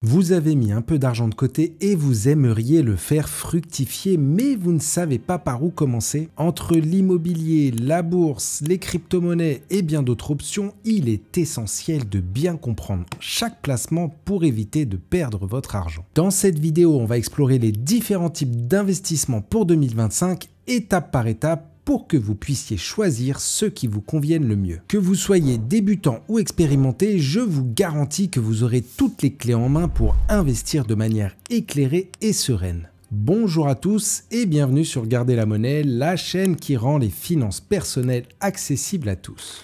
Vous avez mis un peu d'argent de côté et vous aimeriez le faire fructifier, mais vous ne savez pas par où commencer. Entre l'immobilier, la bourse, les crypto-monnaies et bien d'autres options, il est essentiel de bien comprendre chaque placement pour éviter de perdre votre argent. Dans cette vidéo, on va explorer les différents types d'investissements pour 2025, étape par étape, pour que vous puissiez choisir ceux qui vous conviennent le mieux. Que vous soyez débutant ou expérimenté, je vous garantis que vous aurez toutes les clés en main pour investir de manière éclairée et sereine. Bonjour à tous et bienvenue sur Garder la monnaie, la chaîne qui rend les finances personnelles accessibles à tous.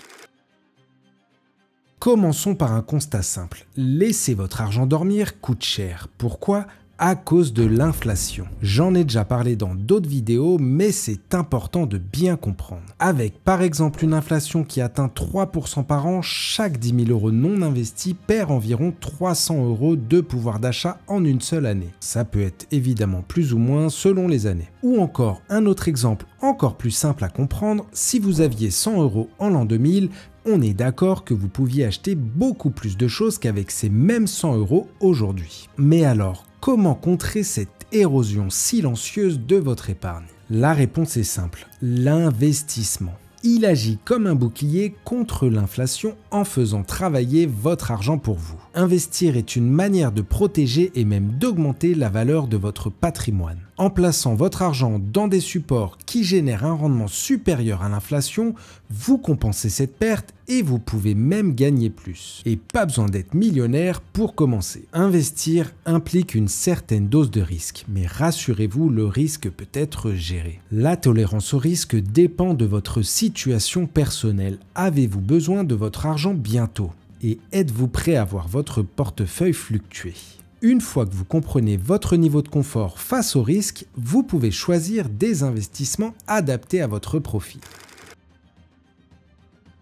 Commençons par un constat simple. Laisser votre argent dormir coûte cher. Pourquoi ? À cause de l'inflation. J'en ai déjà parlé dans d'autres vidéos, mais c'est important de bien comprendre. Avec par exemple une inflation qui atteint 3% par an, chaque 10 000 € non investis perd environ 300 € de pouvoir d'achat en une seule année. Ça peut être évidemment plus ou moins selon les années. Ou encore, un autre exemple encore plus simple à comprendre, si vous aviez 100 € en l'an 2000, on est d'accord que vous pouviez acheter beaucoup plus de choses qu'avec ces mêmes 100 € aujourd'hui. Mais alors, comment contrer cette érosion silencieuse de votre épargne? La réponse est simple, l'investissement. Il agit comme un bouclier contre l'inflation en faisant travailler votre argent pour vous. Investir est une manière de protéger et même d'augmenter la valeur de votre patrimoine. En plaçant votre argent dans des supports qui génèrent un rendement supérieur à l'inflation, vous compensez cette perte et vous pouvez même gagner plus. Et pas besoin d'être millionnaire pour commencer. Investir implique une certaine dose de risque, mais rassurez-vous, le risque peut être géré. La tolérance au risque dépend de votre situation personnelle. Avez-vous besoin de votre argent bientôt? Et êtes-vous prêt à voir votre portefeuille fluctuer? Une fois que vous comprenez votre niveau de confort face au risque, vous pouvez choisir des investissements adaptés à votre profil.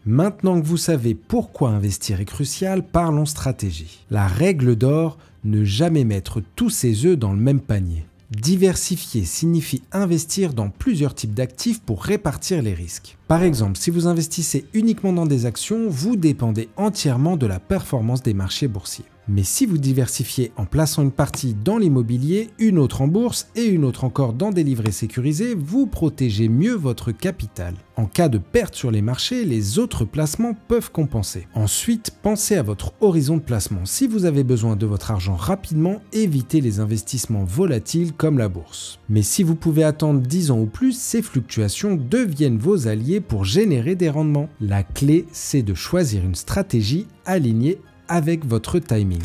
Maintenant que vous savez pourquoi investir est crucial, parlons stratégie. La règle d'or, ne jamais mettre tous ses œufs dans le même panier. Diversifier signifie investir dans plusieurs types d'actifs pour répartir les risques. Par exemple, si vous investissez uniquement dans des actions, vous dépendez entièrement de la performance des marchés boursiers. Mais si vous diversifiez en plaçant une partie dans l'immobilier, une autre en bourse et une autre encore dans des livrets sécurisés, vous protégez mieux votre capital. En cas de perte sur les marchés, les autres placements peuvent compenser. Ensuite, pensez à votre horizon de placement. Si vous avez besoin de votre argent rapidement, évitez les investissements volatiles comme la bourse. Mais si vous pouvez attendre 10 ans ou plus, ces fluctuations deviennent vos alliés pour générer des rendements. La clé, c'est de choisir une stratégie alignée avec votre timing.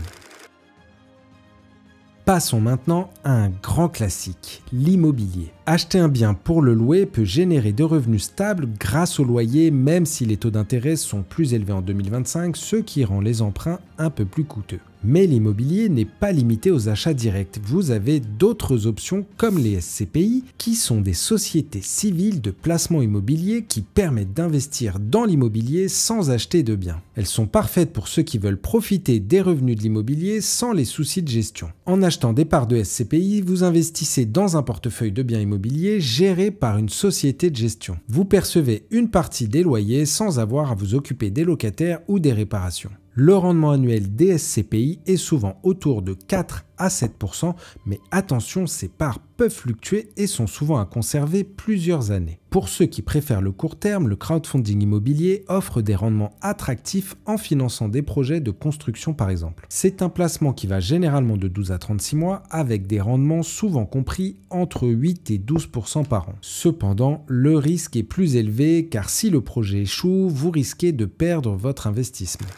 Passons maintenant à un grand classique, l'immobilier. Acheter un bien pour le louer peut générer de revenus stables grâce au loyer, même si les taux d'intérêt sont plus élevés en 2025, ce qui rend les emprunts un peu plus coûteux. Mais l'immobilier n'est pas limité aux achats directs. Vous avez d'autres options comme les SCPI, qui sont des sociétés civiles de placement immobilier qui permettent d'investir dans l'immobilier sans acheter de biens. Elles sont parfaites pour ceux qui veulent profiter des revenus de l'immobilier sans les soucis de gestion. En achetant des parts de SCPI, vous investissez dans un portefeuille de biens immobiliers géré par une société de gestion. Vous percevez une partie des loyers sans avoir à vous occuper des locataires ou des réparations. Le rendement annuel des SCPI est souvent autour de 4 à 7%, mais attention, ces parts peuvent fluctuer et sont souvent à conserver plusieurs années. Pour ceux qui préfèrent le court terme, le crowdfunding immobilier offre des rendements attractifs en finançant des projets de construction par exemple. C'est un placement qui va généralement de 12 à 36 mois avec des rendements souvent compris entre 8 et 12% par an. Cependant, le risque est plus élevé car si le projet échoue, vous risquez de perdre votre investissement.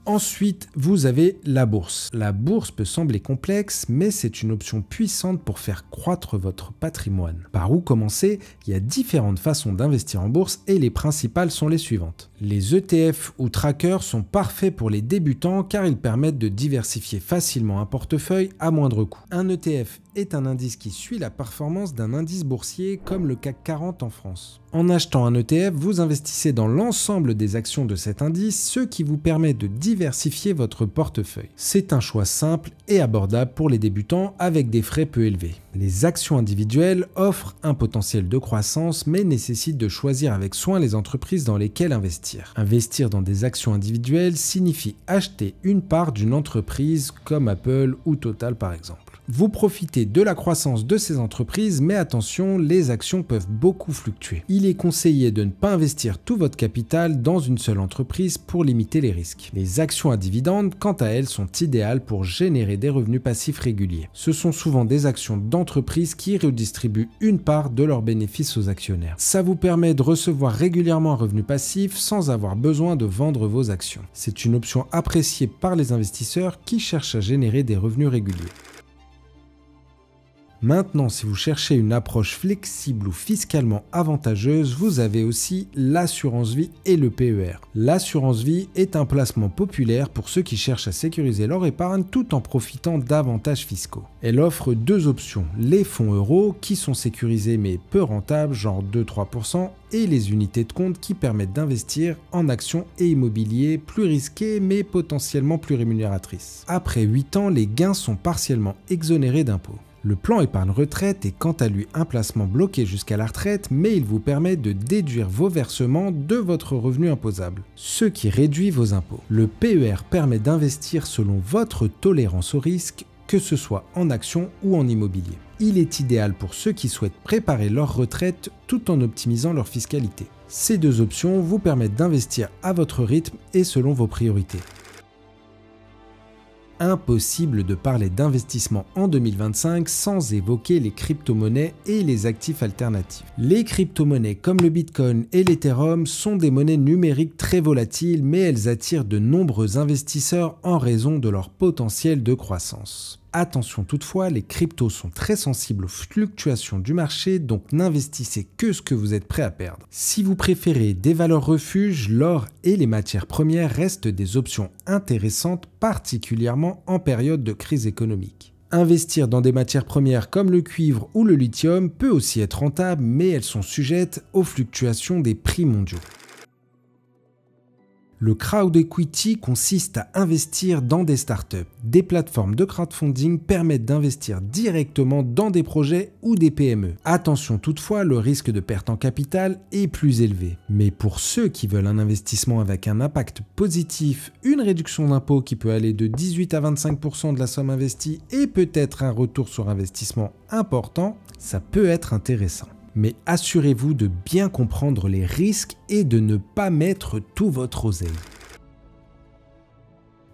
Ensuite, vous avez la bourse. La bourse peut sembler complexe, mais c'est une option puissante pour faire croître votre patrimoine. Par où commencer? Il y a différentes façons d'investir en bourse et les principales sont les suivantes. Les ETF ou trackers sont parfaits pour les débutants car ils permettent de diversifier facilement un portefeuille à moindre coût. Un ETF est un indice qui suit la performance d'un indice boursier comme le CAC 40 en France. En achetant un ETF, vous investissez dans l'ensemble des actions de cet indice, ce qui vous permet de diversifier votre portefeuille. C'est un choix simple et abordable pour les débutants avec des frais peu élevés. Les actions individuelles offrent un potentiel de croissance mais nécessitent de choisir avec soin les entreprises dans lesquelles investir. investir. Investir dans des actions individuelles signifie acheter une part d'une entreprise comme Apple ou Total par exemple. Vous profitez de la croissance de ces entreprises, mais attention, les actions peuvent beaucoup fluctuer. Il est conseillé de ne pas investir tout votre capital dans une seule entreprise pour limiter les risques. Les actions à dividendes, quant à elles, sont idéales pour générer des revenus passifs réguliers. Ce sont souvent des actions d'entreprises qui redistribuent une part de leurs bénéfices aux actionnaires. Ça vous permet de recevoir régulièrement un revenu passif sans avoir besoin de vendre vos actions. C'est une option appréciée par les investisseurs qui cherchent à générer des revenus réguliers. Maintenant, si vous cherchez une approche flexible ou fiscalement avantageuse, vous avez aussi l'assurance vie et le PER. L'assurance vie est un placement populaire pour ceux qui cherchent à sécuriser leur épargne tout en profitant d'avantages fiscaux. Elle offre deux options, les fonds euros qui sont sécurisés mais peu rentables, genre 2-3%, et les unités de compte qui permettent d'investir en actions et immobilier plus risqués mais potentiellement plus rémunératrices. Après 8 ans, les gains sont partiellement exonérés d'impôts. Le plan épargne retraite est quant à lui un placement bloqué jusqu'à la retraite, mais il vous permet de déduire vos versements de votre revenu imposable, ce qui réduit vos impôts. Le PER permet d'investir selon votre tolérance au risque, que ce soit en actions ou en immobilier. Il est idéal pour ceux qui souhaitent préparer leur retraite tout en optimisant leur fiscalité. Ces deux options vous permettent d'investir à votre rythme et selon vos priorités. Impossible de parler d'investissement en 2025 sans évoquer les crypto-monnaies et les actifs alternatifs. Les crypto-monnaies comme le Bitcoin et l'Ethereum sont des monnaies numériques très volatiles, mais elles attirent de nombreux investisseurs en raison de leur potentiel de croissance. Attention toutefois, les cryptos sont très sensibles aux fluctuations du marché, donc n'investissez que ce que vous êtes prêt à perdre. Si vous préférez des valeurs refuges, l'or et les matières premières restent des options intéressantes, particulièrement en période de crise économique. Investir dans des matières premières comme le cuivre ou le lithium peut aussi être rentable, mais elles sont sujettes aux fluctuations des prix mondiaux. Le crowd equity consiste à investir dans des startups. Des plateformes de crowdfunding permettent d'investir directement dans des projets ou des PME. Attention toutefois, le risque de perte en capital est plus élevé. Mais pour ceux qui veulent un investissement avec un impact positif, une réduction d'impôt qui peut aller de 18 à 25% de la somme investie et peut-être un retour sur investissement important, ça peut être intéressant. Mais assurez-vous de bien comprendre les risques et de ne pas mettre tout votre oseille.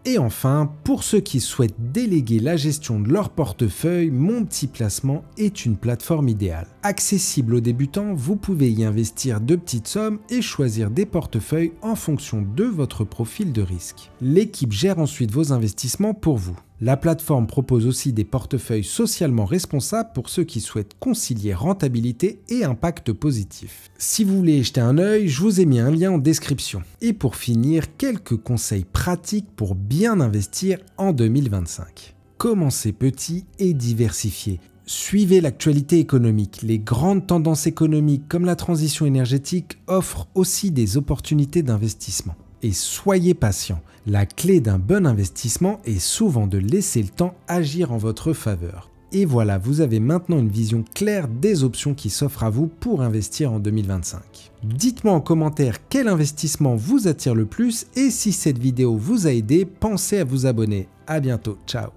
Et enfin, pour ceux qui souhaitent déléguer la gestion de leur portefeuille, Mon Petit Placement est une plateforme idéale. Accessible aux débutants, vous pouvez y investir de petites sommes et choisir des portefeuilles en fonction de votre profil de risque. L'équipe gère ensuite vos investissements pour vous. La plateforme propose aussi des portefeuilles socialement responsables pour ceux qui souhaitent concilier rentabilité et impact positif. Si vous voulez y jeter un œil, je vous ai mis un lien en description. Et pour finir, quelques conseils pratiques pour bien investir en 2025. Commencez petit et diversifiez. Suivez l'actualité économique. Les grandes tendances économiques comme la transition énergétique offrent aussi des opportunités d'investissement. Et soyez patient. La clé d'un bon investissement est souvent de laisser le temps agir en votre faveur. Et voilà, vous avez maintenant une vision claire des options qui s'offrent à vous pour investir en 2025. Dites-moi en commentaire quel investissement vous attire le plus et si cette vidéo vous a aidé, pensez à vous abonner. À bientôt, ciao.